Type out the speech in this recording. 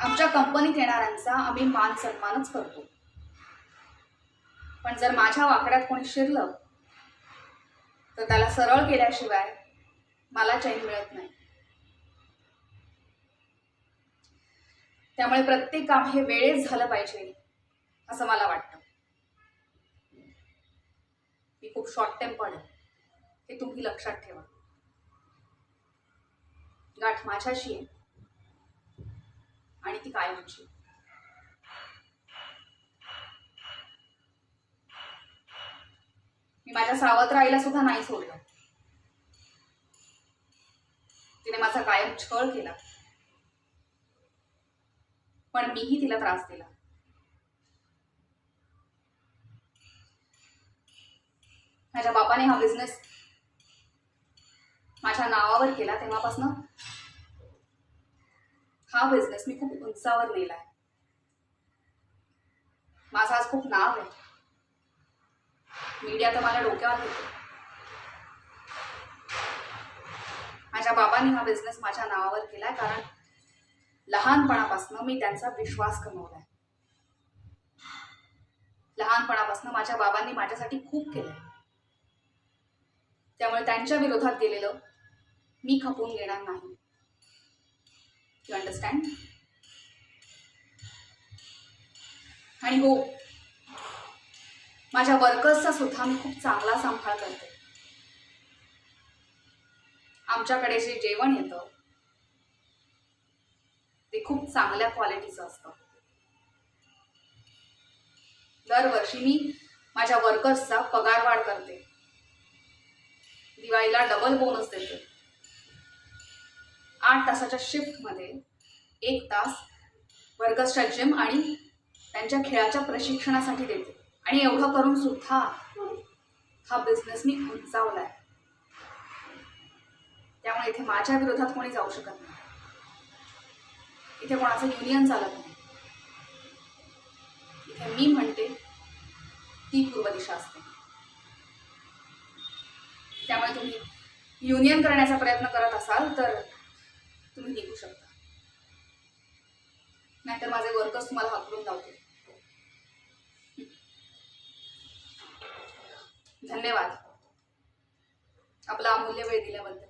आमच्या कंपनीत येणाऱ्यांचा आम्ही मान सन्मानच करतो, पण जर माझ्या वाकड्यात कोणी शिरलं तर त्याला सरळ केल्याशिवाय मला चैन मिळत नाही. त्यामुळे प्रत्येक काम हे वेळेत झालं पाहिजे असं मला वाटतं. मी खूप शॉर्ट टेम्पर्ड आहे, हे तुम्ही लक्षात ठेवा. गाठ माझ्याशी आहे आणि ती कायमची. मी माझ्या सावत्राईला सुद्धा नाही सोडलं. तिने माझा कायम छळ केला, पण मीही तिला त्रास दिला. माझ्या बापाने हा बिझनेस माझ्या नावावर केला तेव्हापासून हा बिझनेस मी खूप उंचावर नेलाय. माझं आज खूप नाव आहे. मीडिया तर मला डोक्यावर घेतो. माझ्या बाबांनी हा बिझनेस माझ्या नावावर केलाय कारण लहानपणापासून मी त्यांचा विश्वास कमवलाय. लहानपणापासून माझ्या बाबांनी माझ्यासाठी खूप केलंय. त्यामुळे त्यांच्या विरोधात गेलेलं मी खपवून घेणार नाही. You understand? आणि हो, माझ्या वर्कर्सचा सुद्धा मी खूप चांगला सांभाळ करते. आमच्याकडे जे जेवण येतं ते खूप चांगल्या क्वालिटीचं असतं. दरवर्षी मी माझ्या वर्कर्सचा पगारवाढ करते. दिवाळीला डबल बोनस देते. 8 तासाच्या शिफ्टमध्ये 1 तास वर्कर्सच्या जिम आणि त्यांच्या खेळाच्या प्रशिक्षणासाठी देते. आणि एवढं करून सुद्धा हा बिझनेस मी उंचावलाय. त्यामुळे इथे माझ्या विरोधात कोणी जाऊ शकत नाही. इथे कोणाचं युनियन चालत नाही. इथे मी म्हणते ती पूर्व दिशा असते. त्यामुळे तुम्ही युनियन करण्याचा प्रयत्न करत असाल तर तुम्ही निघू शकता, नाहीतर माझे वर्कर्स तुम्हाला हाकलून लावतील. धन्यवाद आपला अमूल्य वेळ दिल्याबद्दल.